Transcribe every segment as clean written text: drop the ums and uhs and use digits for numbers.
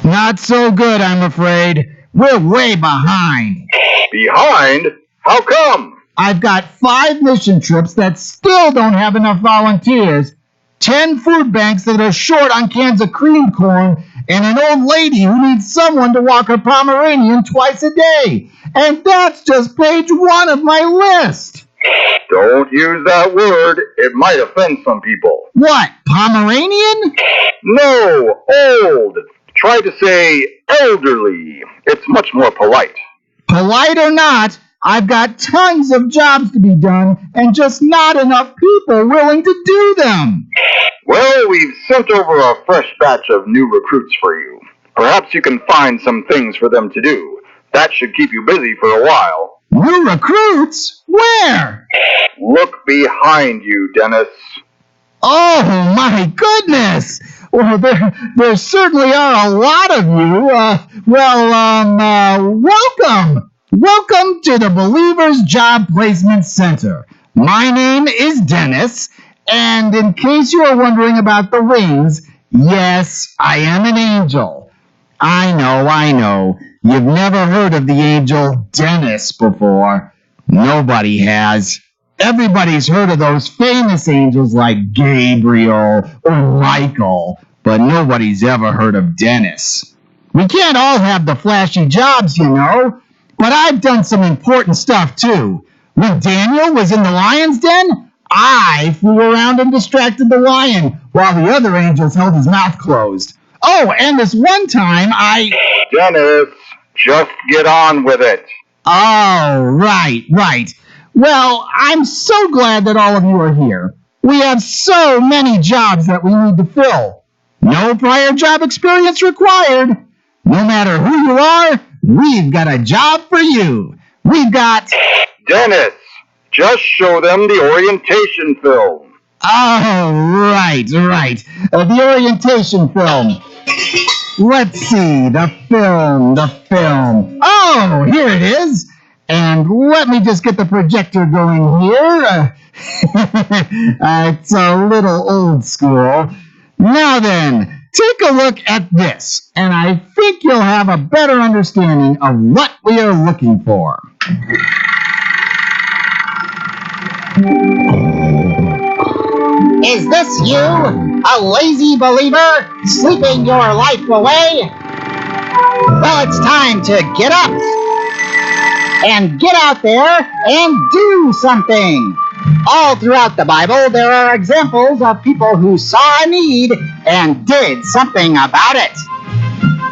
Not so good, I'm afraid. We're way behind. Behind? How come? I've got 5 mission trips that still don't have enough volunteers, 10 food banks that are short on cans of cream corn, and an old lady who needs someone to walk her Pomeranian twice a day. And that's just page 1 of my list. Don't use that word. It might offend some people. What, Pomeranian? No, old. Try to say elderly. It's much more polite. Polite or not, I've got tons of jobs to be done and just not enough people willing to do them. Well, we've sent over a fresh batch of new recruits for you. Perhaps you can find some things for them to do. That should keep you busy for a while. New recruits? Where? Look behind you, Dennis. Oh, my goodness! Well, there certainly are a lot of you. Welcome! Welcome to the Believers Job Placement Center. My name is Dennis, and in case you are wondering about the wings, yes, I am an angel. I know. You've never heard of the angel Dennis before. Nobody has. Everybody's heard of those famous angels like Gabriel or Michael, but nobody's ever heard of Dennis. We can't all have the flashy jobs, you know, but I've done some important stuff too. When Daniel was in the lion's den, I flew around and distracted the lion while the other angels held his mouth closed. Oh, and this one time Dennis, just get on with it. Oh, right. Well, I'm so glad that all of you are here. We have so many jobs that we need to fill. No prior job experience required. No matter who you are, we've got a job for you. We've got... Dennis, just show them the orientation film. Oh, right. The orientation film. Let's see, the film. Oh, here it is. And let me just get the projector going here. It's a little old school. Now then, take a look at this, and I think you'll have a better understanding of what we are looking for. Is this you, a lazy believer, sleeping your life away? Well, it's time to get up and get out there and do something. All throughout the Bible, there are examples of people who saw a need and did something about it.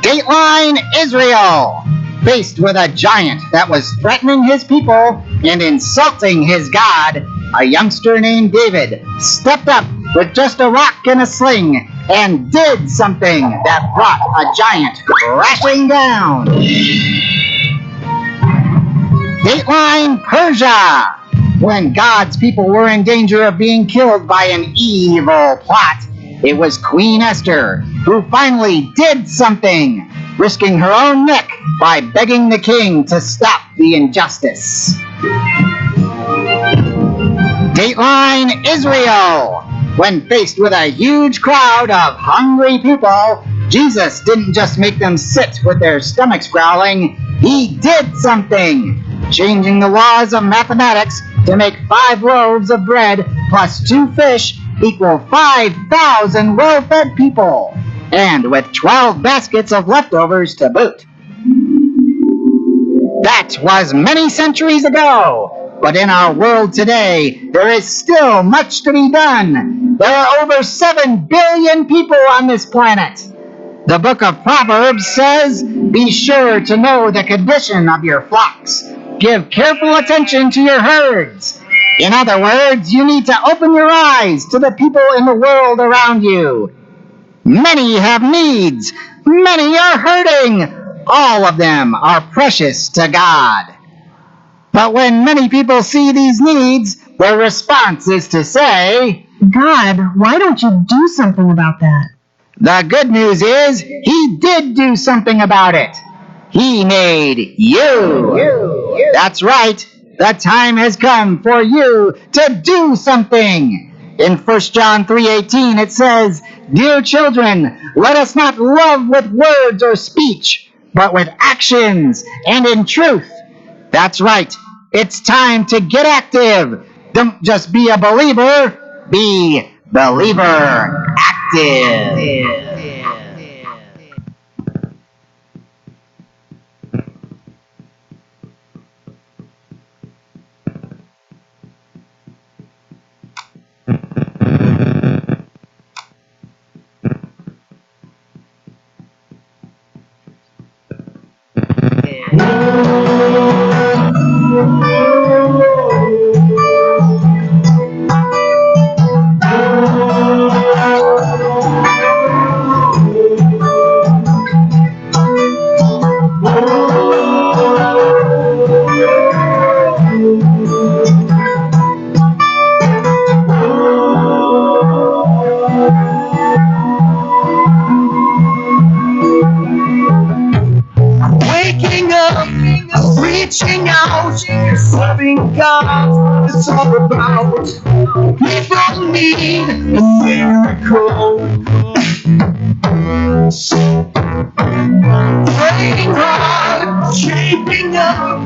Dateline Israel, faced with a giant that was threatening his people and insulting his God, a youngster named David stepped up with just a rock and a sling and did something that brought a giant crashing down. Dateline Persia, when God's people were in danger of being killed by an evil plot, it was Queen Esther who finally did something, risking her own neck by begging the king to stop the injustice. Dateline Israel, when faced with a huge crowd of hungry people, Jesus didn't just make them sit with their stomachs growling, he did something, changing the laws of mathematics to make 5 loaves of bread plus 2 fish equal 5,000 well-fed people, and with 12 baskets of leftovers to boot. That was many centuries ago, but in our world today, there is still much to be done. There are over 7 billion people on this planet. The book of Proverbs says, "Be sure to know the condition of your flocks. Give careful attention to your herds." In other words, you need to open your eyes to the people in the world around you. Many have needs. Many are hurting. All of them are precious to God. But when many people see these needs, their response is to say, God, why don't you do something about that? The good news is, He did do something about it. He made you. That's right. The time has come for you to do something. In 1 John 3:18 it says, "Dear children, let us not love with words or speech, but with actions and in truth." That's right. It's time to get active. Don't just be a believer, be believer active. Waking up, reaching out, serving God, it's all about. People need a miracle. Praying hard, shaping up,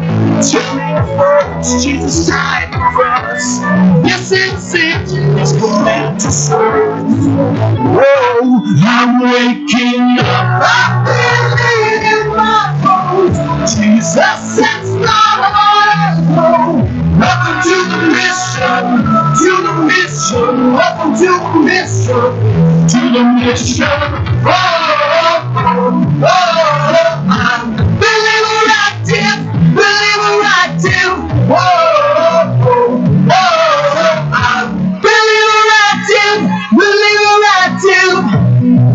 turning first. Jesus died for us. Yes, it's it. It's command to serve. Whoa, I'm waking up. I feel it in my bones. Jesus sets my heart aglow. Welcome to the mission, to the mission. Welcome to the mission, to the mission. I'm believer active, believer active. I'm believer active, believer active.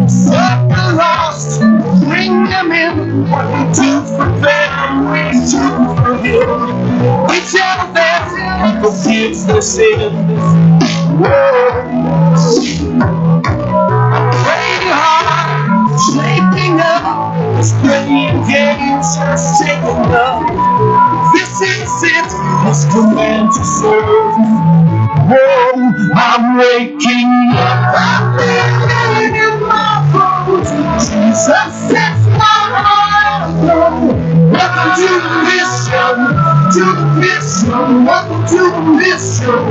Serve the lost, bring them in. What we do for them, we do for him. We tell them, forgives their sin. Praying hard, shaping up, spreading gates, taking up. This is it, His command to serve. Whoa, I'm waking up, I'm feeling in my bones. Jesus sets my heart aglow. Welcome to the mission, to the mission. Welcome to the mission,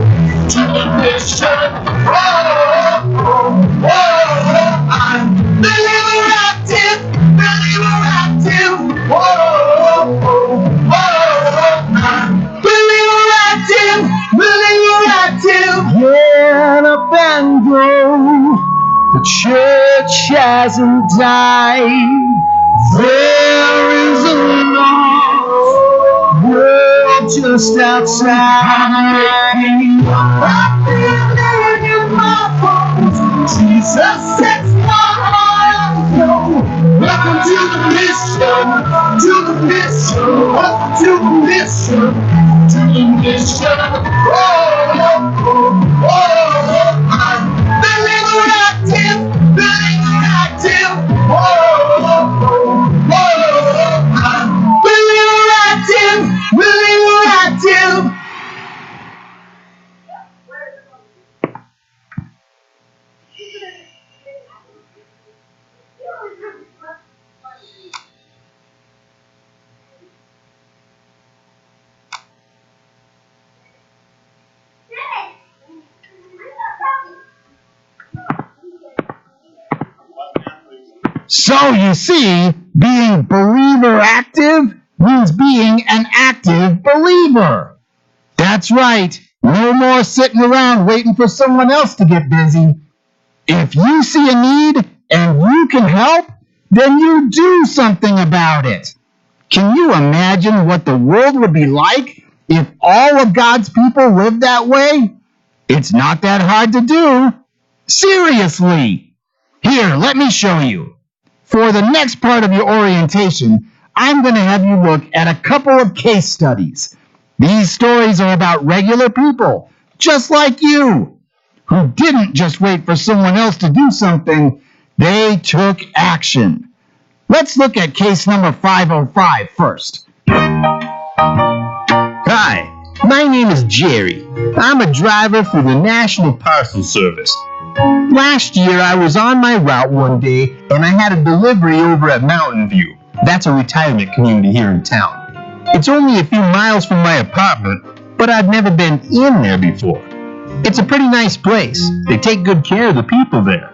to the mission. I'm believer active, believer active. I'm believer active, believer active. Get up and go. The church hasn't died. There is a lost world just outside. I'm feeling in my bones. Jesus sets my heart aglow. Welcome to the mission, to the mission. Welcome to the mission, to the mission. I'm believer active, believer active. I'm believer active, believer active. So you see, being believer active means being an active believer. That's right. No more sitting around waiting for someone else to get busy. If you see a need and you can help, then you do something about it. Can you imagine what the world would be like if all of God's people lived that way? It's not that hard to do. Seriously. Here, let me show you. For the next part of your orientation, I'm going to have you look at a couple of case studies. These stories are about regular people, just like you, who didn't just wait for someone else to do something, they took action. Let's look at case number 505 first. Hi, my My name is Jerry. I'm a driver for the National Parcel Service. Last year, I was on my route one day, and I had a delivery over at Mountain View. That's a retirement community here in town. It's only a few miles from my apartment, but I've never been in there before. It's a pretty nice place. They take good care of the people there.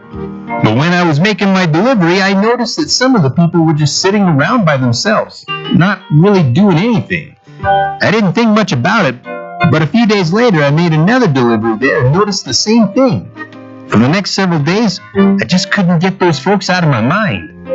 But when I was making my delivery, I noticed that some of the people were just sitting around by themselves, not really doing anything. I didn't think much about it, but a few days later I made another delivery there and noticed the same thing. For the next several days, I just couldn't get those folks out of my mind.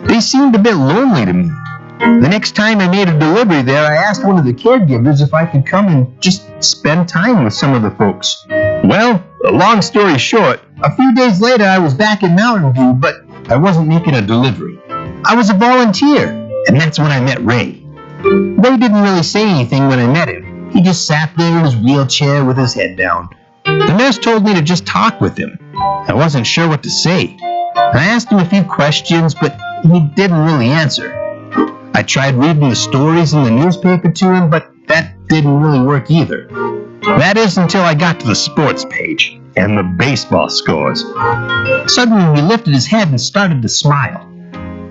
They seemed a bit lonely to me. The next time I made a delivery there, I asked one of the caregivers if I could come and just spend time with some of the folks. Well, a long story short, a few days later I was back in Mountain View, but I wasn't making a delivery. I was a volunteer, and that's when I met Ray. Ray didn't really say anything when I met him. He just sat there in his wheelchair with his head down. The nurse told me to just talk with him. I wasn't sure what to say. I asked him a few questions, but he didn't really answer. I tried reading the stories in the newspaper to him, but that didn't really work either. That is until I got to the sports page and the baseball scores. Suddenly he lifted his head and started to smile.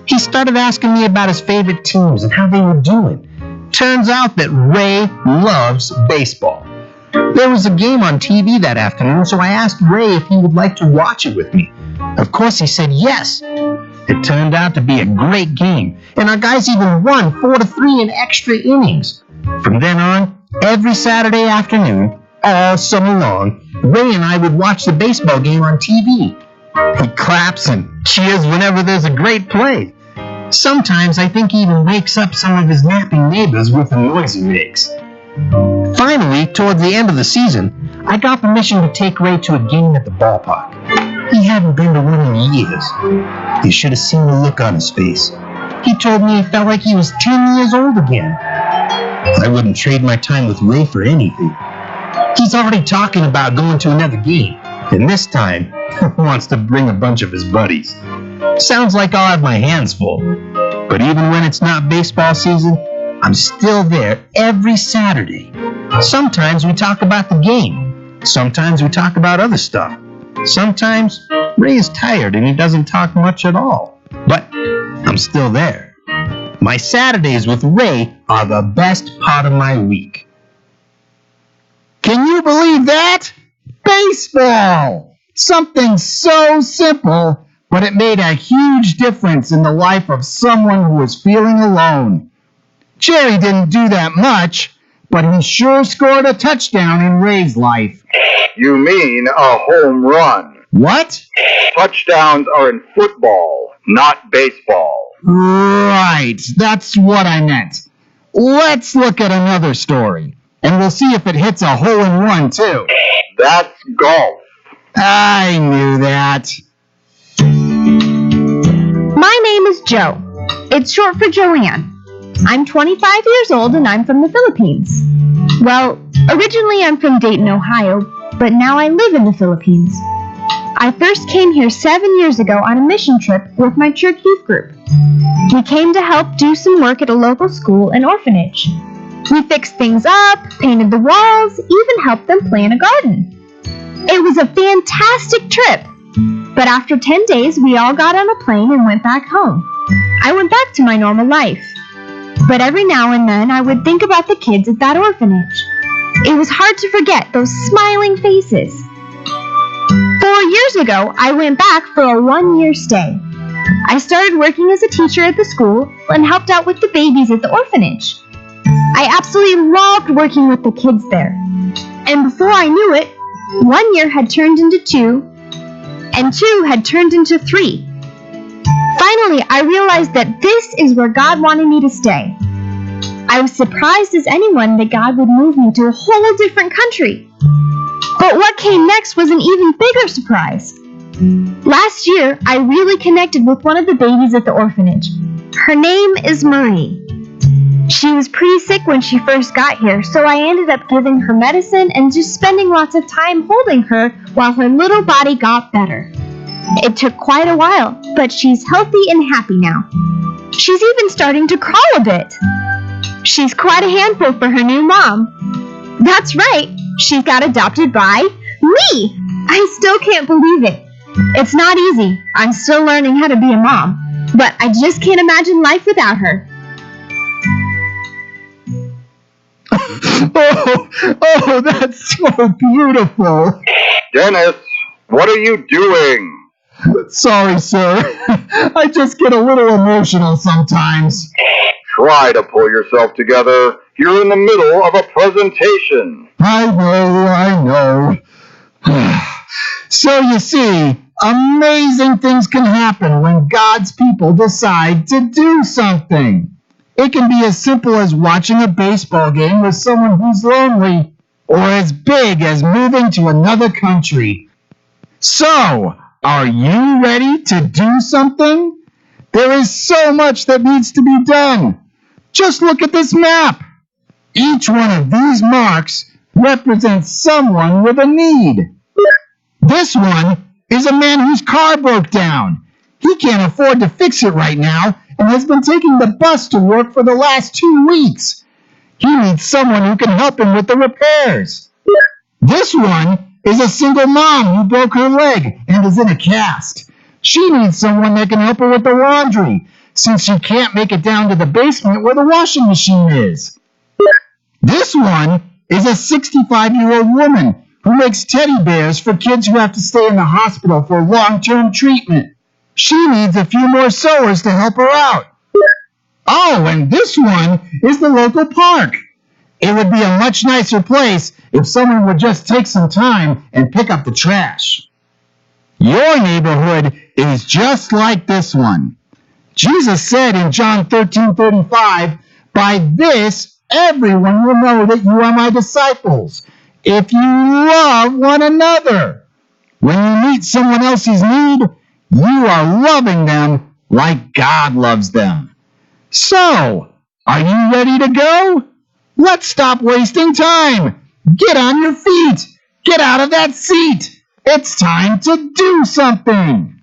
He started asking me about his favorite teams and how they were doing. Turns out that Ray loves baseball. There was a game on TV that afternoon, so I asked Ray if he would like to watch it with me. Of course he said yes. It turned out to be a great game, and our guys even won 4-3 in extra innings. From then on, every Saturday afternoon, all summer long, Ray and I would watch the baseball game on TV. He claps and cheers whenever there's a great play. Sometimes I think he even wakes up some of his napping neighbors with the noise he makes. Finally, toward the end of the season, I got permission to take Ray to a game at the ballpark. He hadn't been to one in years. You should have seen the look on his face. He told me he felt like he was 10 years old again. I wouldn't trade my time with Ray for anything. He's already talking about going to another game, and this time, he wants to bring a bunch of his buddies. Sounds like I'll have my hands full. But even when it's not baseball season, I'm still there every Saturday. Sometimes we talk about the game. Sometimes we talk about other stuff. Sometimes Ray is tired and he doesn't talk much at all. But I'm still there. My Saturdays with Ray are the best part of my week. Can you believe that? Baseball! Something so simple, but it made a huge difference in the life of someone who was feeling alone. Jerry didn't do that much, but he sure scored a touchdown in Ray's life. You mean a home run. What? Touchdowns are in football, not baseball. Right, that's what I meant. Let's look at another story, and we'll see if it hits a hole-in-one, too. That's golf. I knew that. My name is Jo. It's short for Joanne. I'm 25 years old and I'm from the Philippines. Well, originally I'm from Dayton, Ohio, but now I live in the Philippines. I first came here 7 years ago on a mission trip with my church youth group. We came to help do some work at a local school and orphanage. We fixed things up, painted the walls, even helped them plant a garden. It was a fantastic trip. But after 10 days, we all got on a plane and went back home. I went back to my normal life. But every now and then, I would think about the kids at that orphanage. It was hard to forget those smiling faces. 4 years ago, I went back for a 1-year stay. I started working as a teacher at the school and helped out with the babies at the orphanage. I absolutely loved working with the kids there. And before I knew it, 1 year had turned into 2, and 2 had turned into 3. Finally, I realized that this is where God wanted me to stay. I was surprised as anyone that God would move me to a whole different country. But what came next was an even bigger surprise. Last year, I really connected with one of the babies at the orphanage. Her name is Marie. She was pretty sick when she first got here, so I ended up giving her medicine and just spending lots of time holding her while her little body got better. It took quite a while, but she's healthy and happy now. She's even starting to crawl a bit. She's quite a handful for her new mom. That's right. She got adopted by me. I still can't believe it. It's not easy. I'm still learning how to be a mom, but I just can't imagine life without her. Oh, that's so beautiful. Dennis, what are you doing? Sorry, sir. I just get a little emotional sometimes. Try to pull yourself together. You're in the middle of a presentation. I know. So you see, amazing things can happen when God's people decide to do something. It can be as simple as watching a baseball game with someone who's lonely, or as big as moving to another country. So, are you ready to do something? There is so much that needs to be done. Just look at this map. Each one of these marks represents someone with a need. This one is a man whose car broke down. He can't afford to fix it right now and has been taking the bus to work for the last 2 weeks. He needs someone who can help him with the repairs. This one is a single mom who broke her leg and is in a cast. She needs someone that can help her with the laundry, since she can't make it down to the basement where the washing machine is. This one is a 65-year-old woman who makes teddy bears for kids who have to stay in the hospital for long-term treatment. She needs a few more sewers to help her out. Oh, and this one is the local park. It would be a much nicer place if someone would just take some time and pick up the trash. Your neighborhood is just like this one. Jesus said in John 13:35, "By this everyone will know that you are my disciples, if you love one another." When you meet someone else's need, you are loving them like God loves them. So, are you ready to go? Let's stop wasting time. Get on your feet. Get out of that seat. It's time to do something.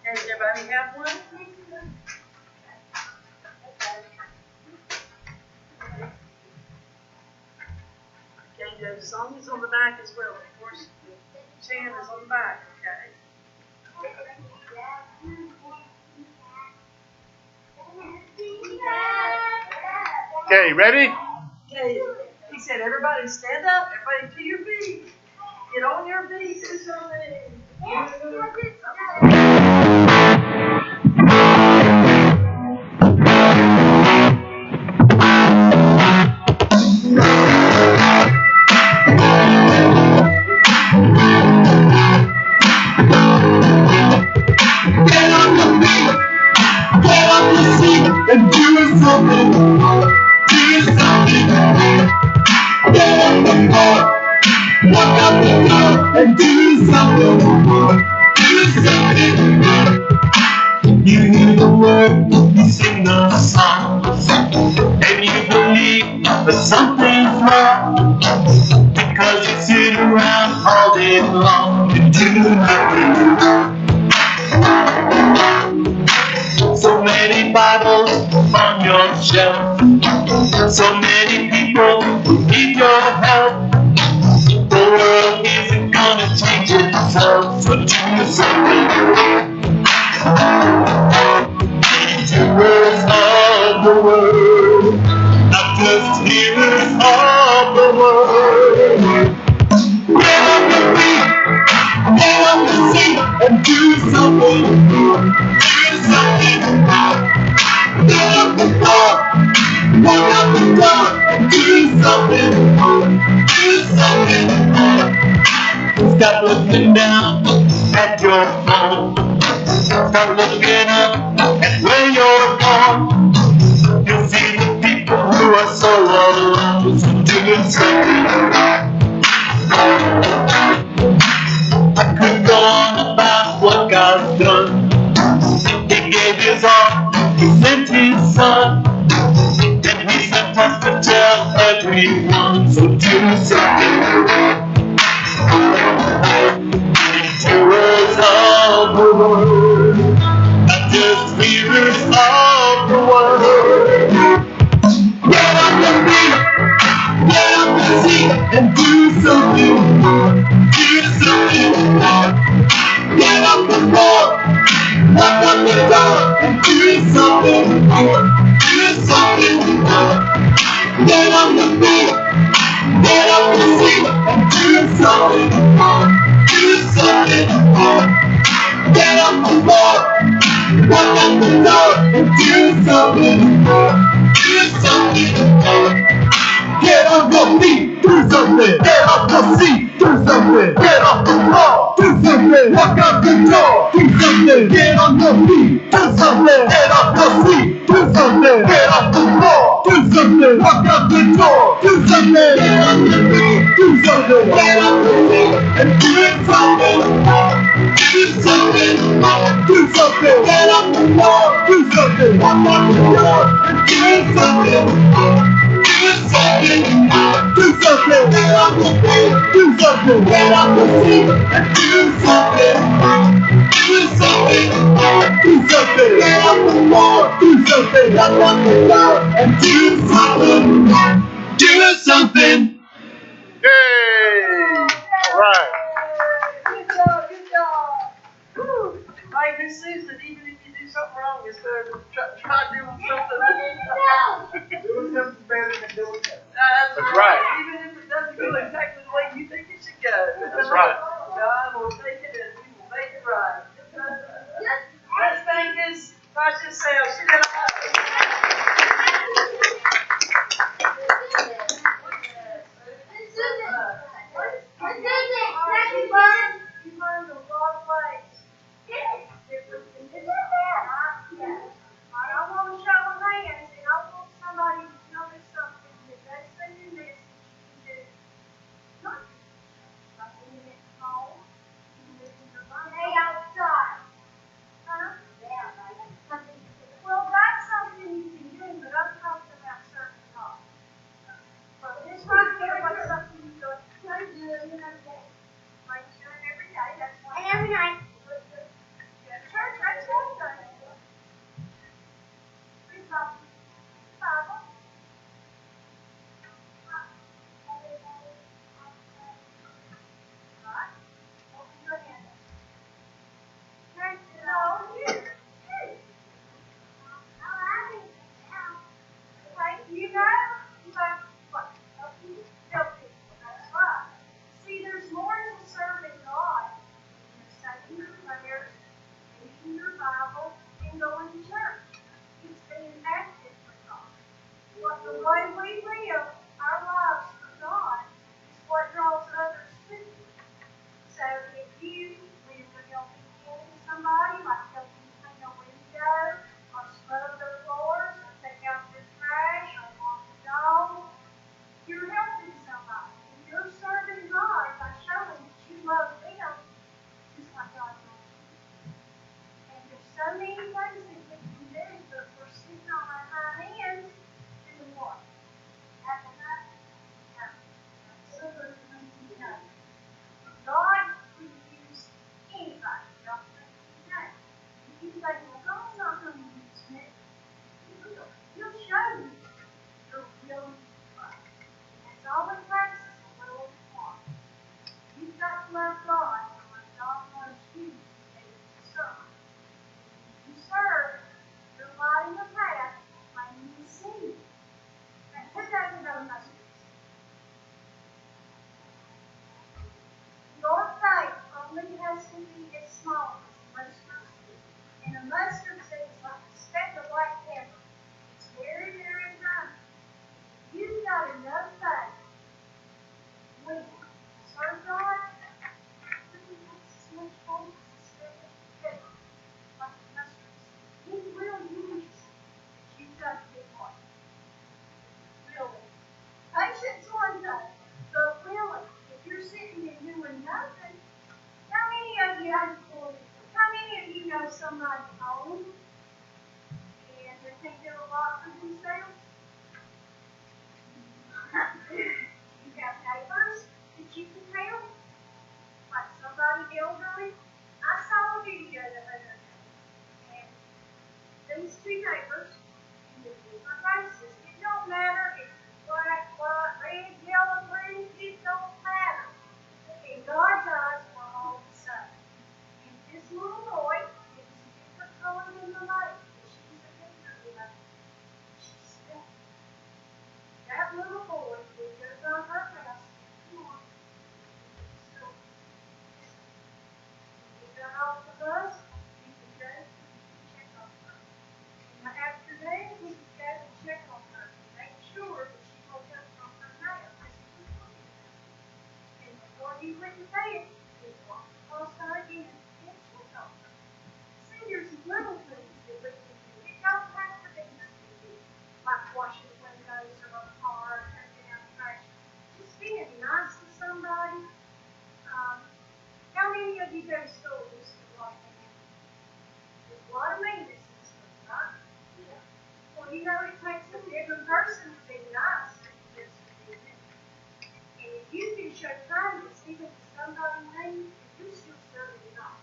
Does everybody have one? Okay, the song is on the back as well. Of course, the chant is on the back, okay? Okay, ready? Okay, he said, everybody stand up, everybody to your feet. Get on your feet, do something. And do something, do something. Get on the floor, walk out the door, and do something, do something. You hear the word, you sing the song, and you believe that something's wrong, because you sit around all day long and do nothing. So many Bibles on your shelf, so many people who need your help. The world isn't gonna change itself, so do something. Be doers of the word, not just hearers of the word. Get on the feet, get on the seat, and do something. Stop looking down at your phone. Start looking up at where you're born. You'll see the people who are so alone, so doing something right. I could go on about what God's done. He gave his all, he sent his son, and he sent us to tell everyone, so do something right. Hearers of the word, not just hearers of the word. Get on your feet, get on your seat, and do something. Do something. Get up the floor, walk up the door, and do something. Do something. Get on your feet, get up the seat, and do something. Do something. Get up the floor, walk up the door, and do something. Do something. Get on your feet, do something. Get off the seat, do something. Get off the floor, do something. Walk out the door, do something. Get on your feet, do something. Get off the seat, do something. Get off the floor, do something. Walk out the door, do something. Get on your feet, do something. Get off the seat and do something. Do something. Do something. Get off the floor, do something. Walk out the door and do something. Do something. Do something. Get off the feet. Do something. Get off the seat and do something. Do something. Do something. Get off the floor. Do something. Walk out the door and do something. Do something. Yay! All right. Good job, good job. Woo. Like Miss Susan, even if you do something wrong, instead of try doing something. Doing something better than doing nothing. That's right. Even if it doesn't go exactly the way you think it should go. That's right. God will take it and He will make it right. Let's thank His precious self. She did a You learned a lot of ways. Different than this. I want to show of hands, and I want somebody to tell me something that they say in this that you can do. Nothing. Nothing in at home. You live in your mind. Hey, outside. Huh? Well, that's something you can do, but I'm talking about serving God. So this right here was something you could do every day. Like you do it every day. That's why. And every night. Yeah, church, that's one thing. Read Bible. Bible. Right? Open your hand. Turn to the old you. Okay, you know, what? Help people. That's right. See, there's more to serving God than just saying your prayers, reading your Bible, and going to church. It's being active for God. What the way we live our lives for God is what draws others to you. So if you live with helping somebody, like helping clean a window, or scrub their floors, or take out their trash, or walk the dog, you're helping somebody. And you're serving God by showing that you love them just like God loves you. And there's so many things that we can do, but we're sitting on our hind hands doing what? Acting up? No. Absolutely no. God could use anybody. Don't think He can. If you say, well, God's not going to use me, He will. He'll show you you're willing to try. That's all it takes is a little heart. You've got to love God, and when God loves you, He's able to serve. When you serve, you're lighting the path, planting the seed. And who doesn't know mustard seed? Your faith only has to be as small as a mustard seed. And a mustard seed is like a speck of black pepper. It's very, very tiny. You've got enough faith. When you serve God, somebody's home and they think they're a lot for themselves. You have neighbors that you can help, like somebody elderly. I saw a video the other day, and these two neighbors in the different races. It don't matter if it's black, white, red, yellow, green, it don't matter. In God's eyes, we're all the same. And this little boy, it was a different color than the lady, but she was a elderly lady. She said, that little boy would go by her house every morning. So, when he got off the bus, he would go and check on her. In the afternoon, he would go and check on her and make sure that she woke up from her nap as he was looking at her. And before he went to bed, he would walk across her again and check on her. See, there's little things that we can do. It don't have to be nothing big, like washing windows of a car, taking out trash. Just being nice to somebody. How many of you go to school with a lot of meanness? There's a lot of meanness in school, right? Yeah. Well, you know, it takes a bigger person to be nice than just to be mean. And if you can show kindness even to somebody mean, you're still serving God.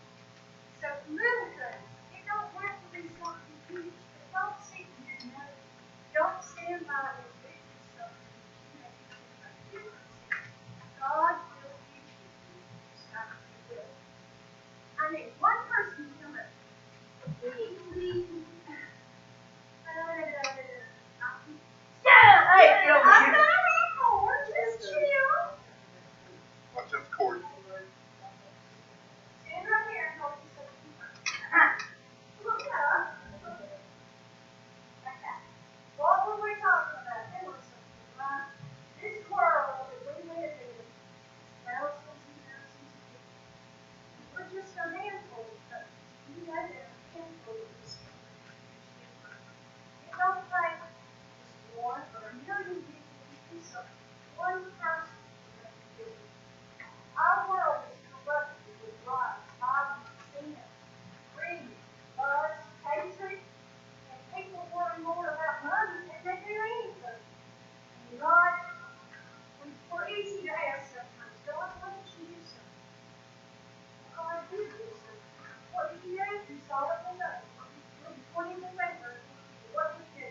So little things, it don't have to be something huge, but don't sit in your nose. Don't stand by and witness something that you may be doing a difference in. God will use you. Just like He will. I need one person to come up. Hey, I'm not a cord, just chill. What's this cord? Stand right here and hold yourself in Look up. Okay. What were we talking about? There was something, right? This world that we live in is thousands and thousands of people. We're just a handful of folks. You know there are a handful of us. It don't take just one or a million people to do something. One person can do it. Our world is corrupted with lies, violence, sin, greed, lust, hatred, and people worry more about money than they do anything. And God, we're easy to ask sometimes, God, why don't you do something? God did do something. What did He do? You saw it below. You pointed the finger. What did He do?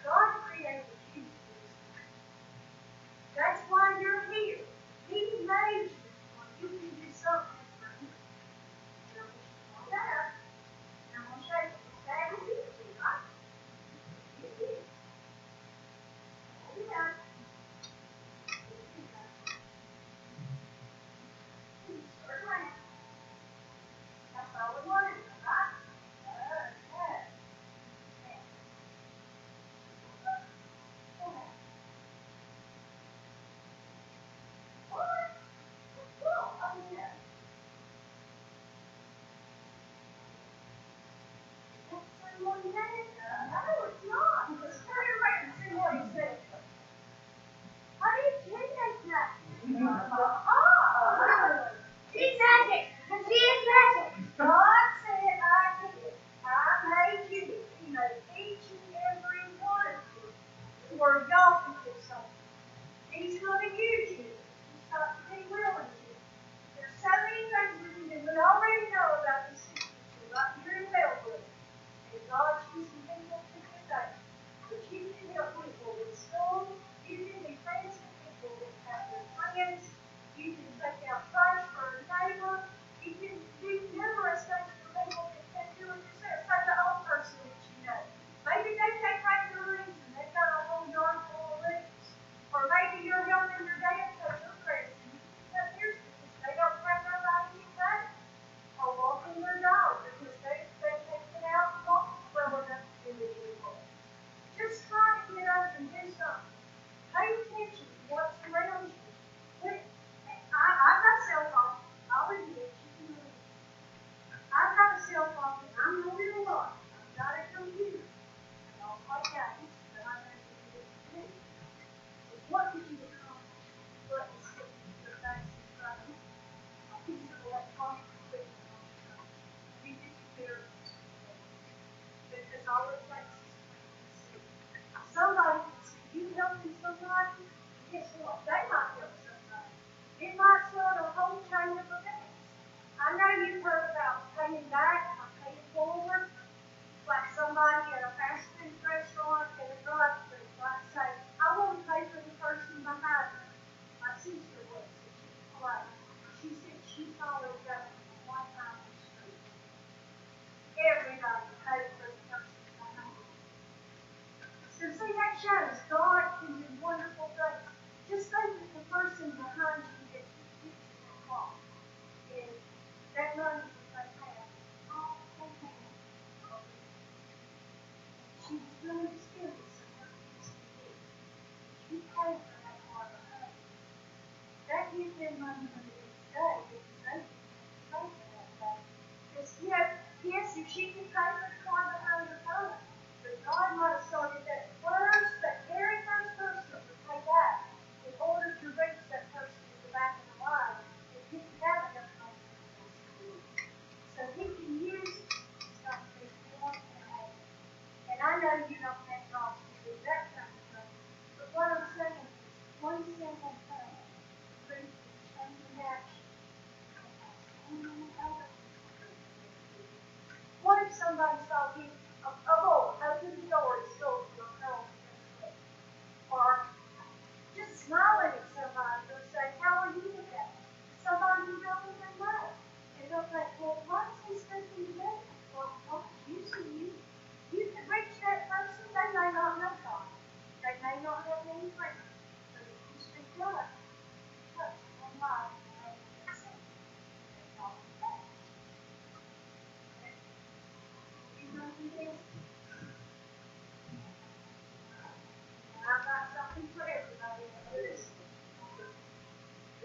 God created you to do something. That's why you're here. He made you. You can do something for Him. And I want you to know that. And I'm going to show you. It's bad as easy, right? It is. Hold it up. Turn around. That's all we want to do, right? Okay. What? Oh, yeah. That's someone dead. No, it's not. Let's turn it around and see what he said. How do you change that? Oh! She's magic. She is magic. God said I did. I made you. He made each and every one of you. Where y'all can do something. He's going to use you. He's got to be willing to. There's so many things we can do. We already know about the 62, right here in Bellwood. And God's using people to do that. But you can help people with school. You can be friends with people that have their plans. You can take out trash for a neighbor. You can do numerous things for people that can't do it yourself. Take an old person that you know. Maybe they take regular rings and they've got a whole yard full of rings. Or maybe you're helping your dad cut your grass and you can cut theirs because they don't have nobody to cut it. Or walking their dog because they take it out and walk well enough to do it anymore. Just try to get up and do something. Pay attention to what's around you. I spend money on it each day. It's nothing to pay for that day. Because, you know, yes, if she can pay for the car behind her phone, but God might have started that very first person that would pay that in order to reach that person in the back of the line that didn't have enough money for the school. So he can use it. It's not to be born and made. And I know you don't have jobs to do that kind of thing, but what I'm saying is one simple thing brings the change in action. And that's so many other things. What if somebody saw you, a boy, open the door at school to a girl or just smiling at somebody or say, how are you today? Somebody you don't even know. And they'll think, well, what's he speaking to me? Well, God's using you. You can reach that person. They may not know God. They may not have any friends. But if you speak up, touch one life and make it simple. That's all it takes. You know who it is? And I've got something for everybody in this.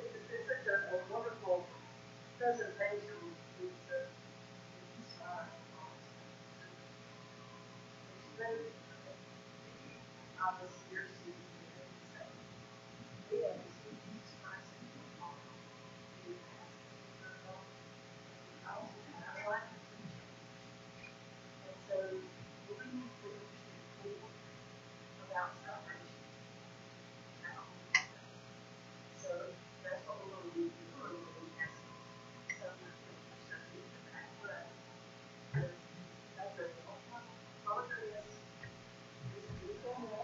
It's such a wonderful presentation. It's inspiring. It's very obvious here seeing the we have to see Jesus Christ in the heart. We have to see the Lord in our life. And so we need to think about salvation now. So that's what we're going to do. We're going to ask some scripture study for that. But that's a part of this. This is the one.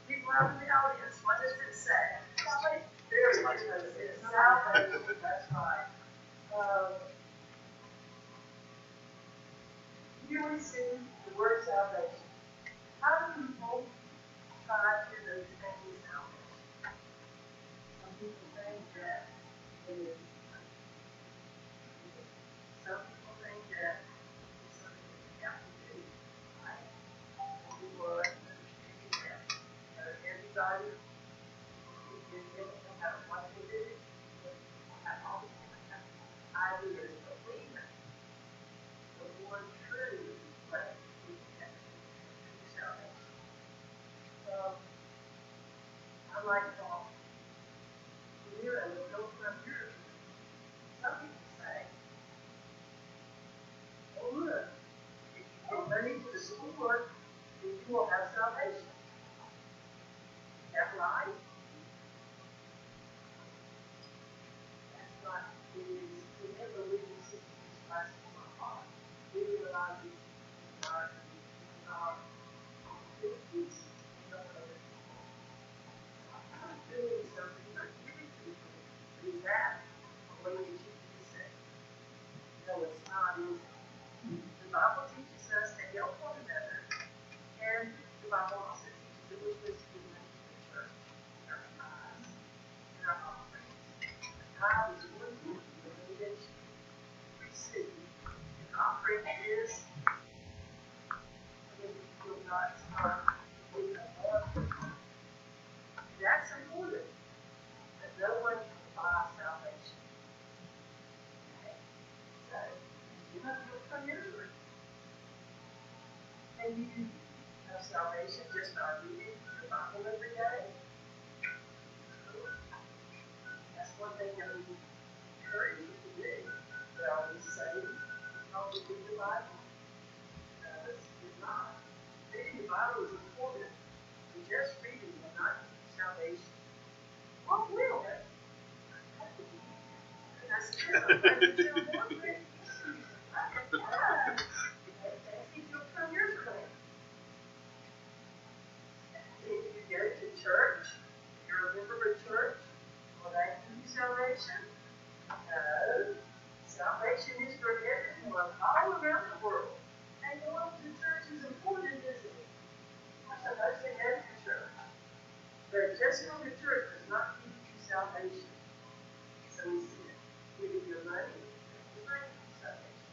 People out in the audience, what does it say? Very much does it say salvation. That's right. Here we see the word salvation. How do people try to understand salvation? Some people think that it is. Some people think that it's something that you have to do. Right? Some people are understanding that everybody is given no matter what they do. Have all these different ideas, but we know the one true way we can have true salvation. I like Paul. We're a little from Europe. Some people say, oh look, if you give money to the Lord, then you will have salvation. Is that right? That's not. It is whenever we receive Jesus Christ in our heart, we realize He's our abilities and no other people. I'm doing something not giving people. Is that a way that you can be saved? No, it's not, is it? The Bible teaches us to help one another, and the Bible also teaches that we're supposed to give money to the church, our tithes, and our offerings. A tithe is one thing the way that you receive. An offering is when you feel God's heart with a love. That's important, but no one can buy salvation. Okay? So, you have to look from your root. And you have salvation just by reading the Bible every day. That's one thing that we encourage you to do. But are we saved because we read the Bible? Bible is important, but just reading will not give you salvation. What will? And I said, I'm glad you tell more friends. If you'll come here for me. If you go to church, you're a member of a church, will that give you salvation? No. Salvation is for everyone all around the world. And going to church is important, isn't it? We're supposed to go to church. But just going to church does not give you salvation. So we see it. Giving your money doesn't bring you salvation.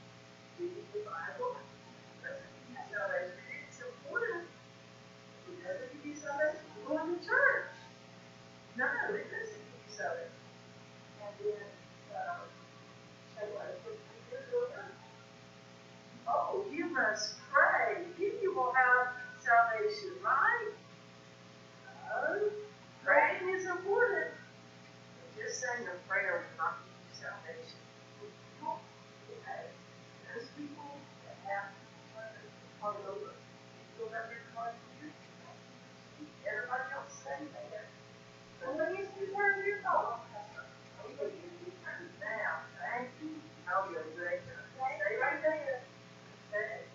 Reading the Bible doesn't give you salvation. It's important. It doesn't give you salvation. Going to church. No, it doesn't give you salvation. And then, oh, you must pray. Then you will have salvation, right? Oh, praying is important. But just saying a prayer will not give you salvation. Okay. Those people that have card over, you have your card here. Everybody else say that. Well, let me see where you're going. Now, thank you. I'll be right there. Stay right there. Okay.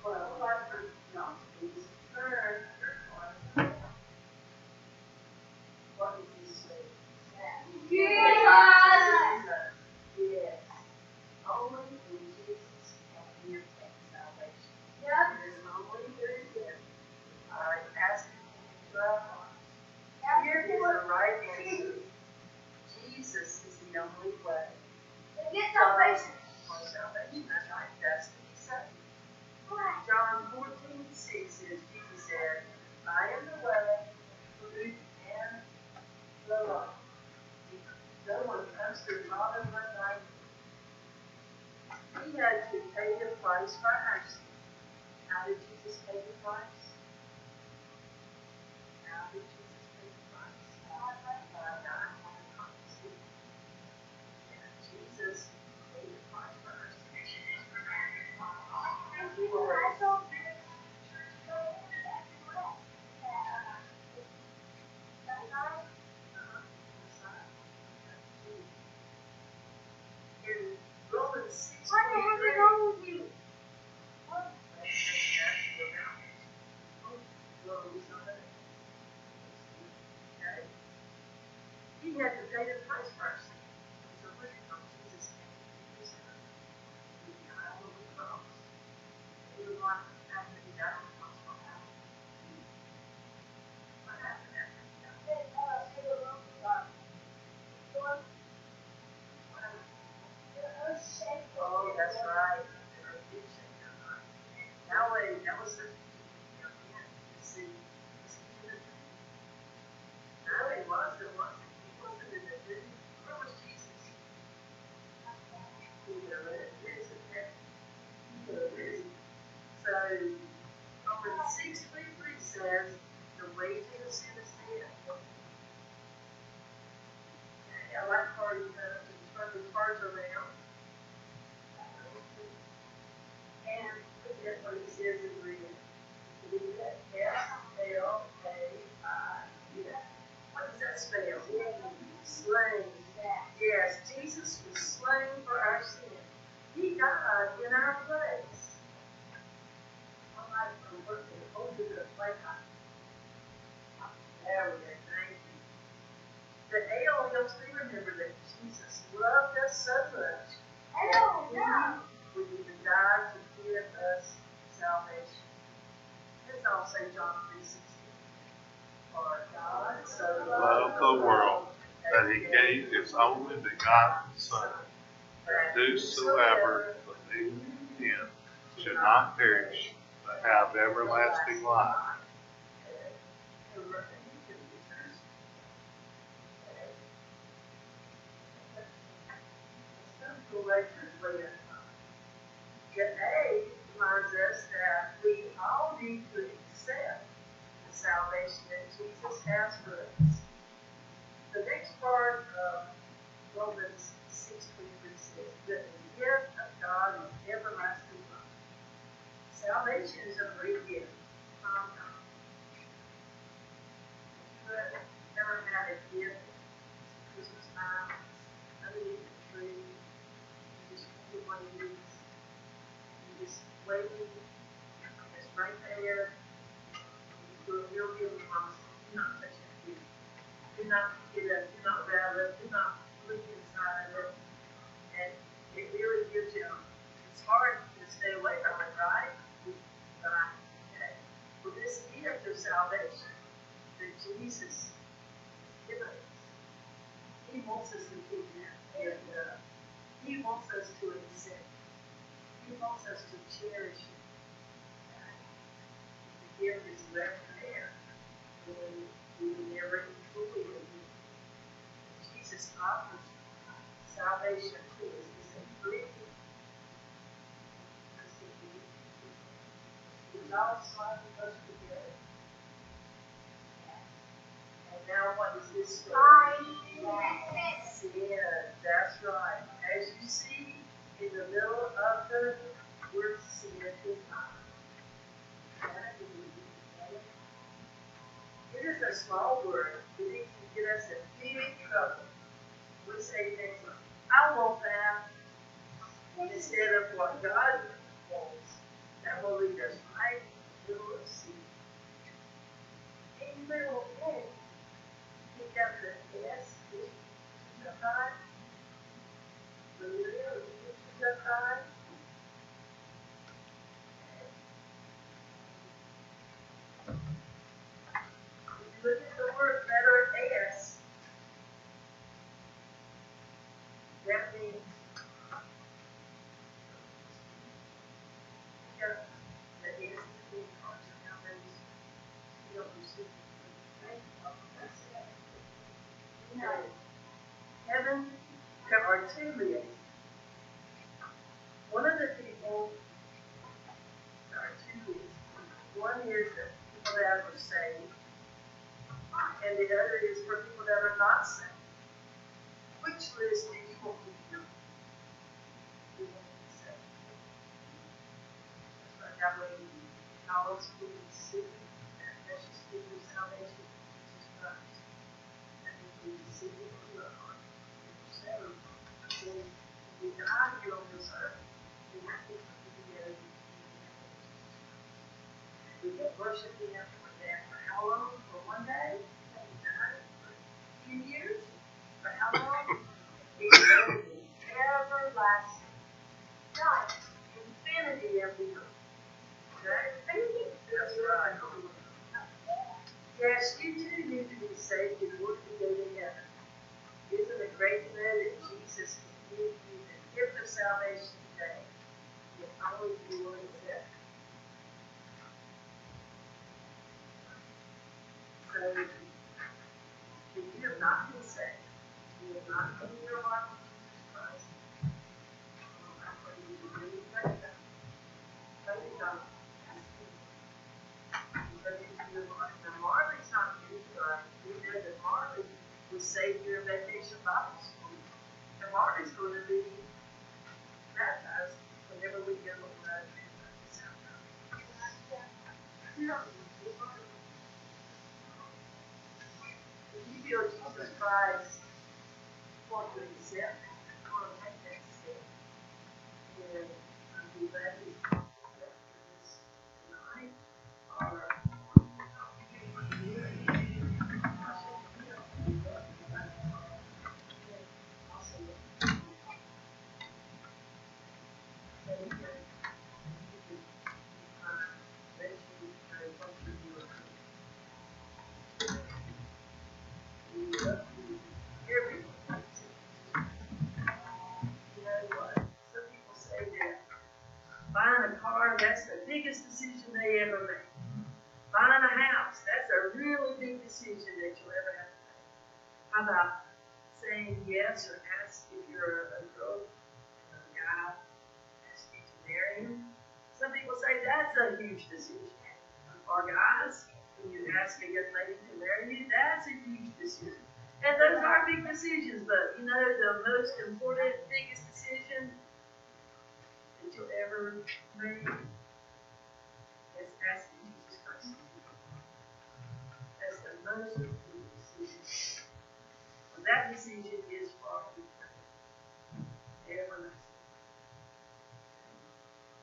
Well, after y'all please turn your corner. What did you say? Jesus. Yes. Only in Jesus can we obtain salvation. It is only through Him. I ask you into our hearts. Here is the right answer. Jesus is the only way. Get salvation. For salvation. That's right. That's to be saved. John 14:6 says, Jesus said, I am the way, the truth, and the life. No one comes to the Father but by me. He had to pay the price for our sin. How did Jesus pay the price? How did Jesus pay the price? By dying on the cross. And Jesus paid the price for our sin. In Romans 6, What the heck is wrong with you? He had to pay the price for our sin. So we're from Jesus came to his son. He died on the cross. He was like after he died on the cross, what happened? What happened after he died? Oh, that's right. The earth did shake your heart. Now wait, that was such a young man. You see, was he in the dream? No, he wasn't. He wasn't in the dream. Where was Jesus? He had risen. He had risen. So, Romans 6:23 says, the wages of sin is death. Okay, I like how you turn the cards around. And look at what it says in red. Read that. S-L-A-I. What does that spell? Slain. Yes, Jesus was slain for our sin. He died in our place. I like to look at it. Hold it up like that. There we go. Thank you. The ale helps me remember that Jesus loved us so much. That He would even die to give us salvation. Let's all say John 3:16. For God so Loved the world that He gave His only begotten Son, that whosoever believeth in Him should not perish, but have everlasting life. The A reminds us that we all need to accept the salvation that Jesus has for us. The next part of Romans 6:23 says, but the gift waiting, it's right there. You'll give them promise. Do not touch that kid. Do not get up, do not rattle it, do not look inside of it. And it really gives you, it's hard to stay away from it, right? Right. Okay. Well, this gift of salvation that Jesus has given us, He wants us to keep that. And He wants us to accept it. He wants us to cherish it. The gift is left there. And we will never fully agree. Jesus offers salvation to us. It's a free gift. It's all sliding us together. And now what is this story? Sin. That's right. As you see, in the middle of the word sin is it is a small word, but it can get us in big trouble. We say things like, I want that, instead of what God wants. That will lead us right in the middle of sin. And little egg, pick up the S, is up high. The little is up high. Look at the word letter S. That means the S is the big part. Now there's you don't receive it. No. Heaven, there are two lists. One of the people, there are two lists. One is the people that are saved, and the other is for people that are not saved. Which list do you want to be on? You want to be saved. That's right. That way, how else will we see that precious gift of salvation, Jesus Christ? That means we receive it into our heart. We're saved. Then we die here on this earth. We have to come together. We can worship Him for that. For how long? For one day? For 10 years? For how long? Eternity. Everlasting. God. Infinity of the earth. Okay? That's right. Yes, you too need to be saved before you go to heaven. Isn't it great to know that Jesus can give you the gift of salvation today? If only you will accept it. So, if you have not been saved, you have not given your heart to Jesus Christ, I pray you to really pray that. Pray to God. Ask Him. Pray into your heart. Now, Marley's not new to us. We know that Marley was saved during Vacation Bible School. And Marley's going to be baptized whenever we go on the if you feel Jesus Christ want to accept, you want to make that step. And I'm glad we talked about this tonight. Or buying a car, that's the biggest decision they ever make. Buying a house, that's a really big decision that you'll ever have to make. How about saying yes or ask if you're a girl and a guy asks you to marry him? Some people say that's a huge decision. Or guys, when you ask a young lady to marry you, that's a huge decision. And those are big decisions, but you know the most important, biggest decision that you'll ever make is asking Jesus Christ. That's the most important decision. And that decision is for eternity. Everlasting.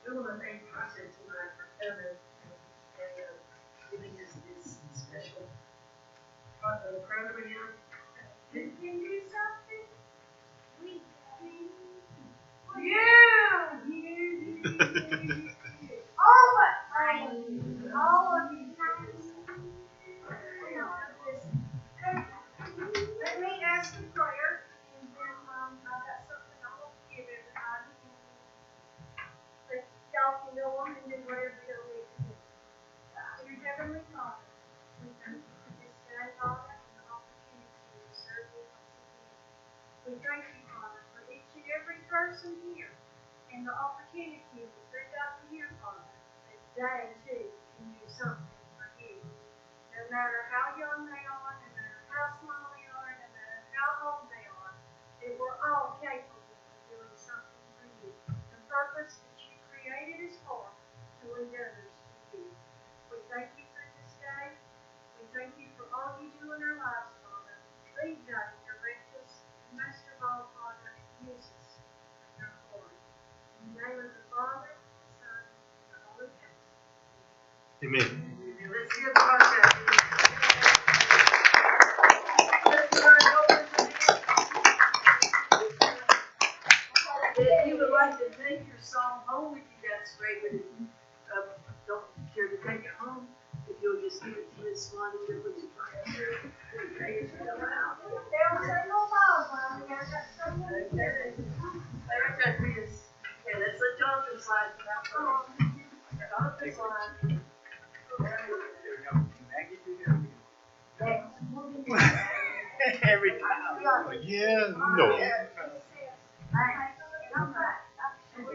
We want to want to thank Tasha tonight for coming and giving us this special program. You can do something. We can. All of us. All of you. Let me ask a prayer, and then I've got something I want to give everybody. But y'all can go on and do whatever you need to do. Dear Heavenly Father, we thank you for this day, Father, and the opportunity to serve you once again. We thank you, Father, for each and every person here, and the opportunity that they got to hear, Father, that they too can do something for you. No matter how young they are, no matter how small they are, no matter how old they are, that we're all capable of doing something for you. The purpose that you created us for, to lead others to you. We thank you for this day. We thank you for all you do in our lives, Father. Lead us, direct us, and most of all, Father, use us for your glory. In the name of the Father, the Son, and the Holy Ghost. Amen. Let's give Tasha. If you would like to take your song home with you, that's great, but if you don't care to take it home, if you'll just give it to Miss Swanee, then we can try to pray as you go out. They'll say no more, Mommy. I got someone to do it. Okay, let's let Jonathan slide for that one. Jonathan slide. Every time. Yeah, no.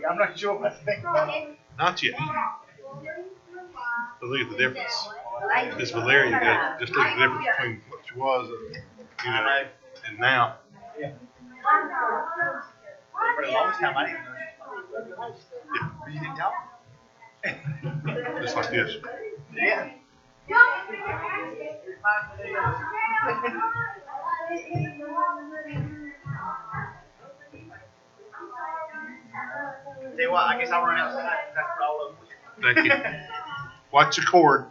I'm not sure what to think about it. Not yet. But look at the difference. This Valeria got, just look at the difference between what she was, and now. Yeah. For the longest time, I didn't know. Yeah. But you didn't tell me. Just like this. Yeah. Tell you what, I guess I'll run outside. That's for all of them. Thank you. Watch the cord.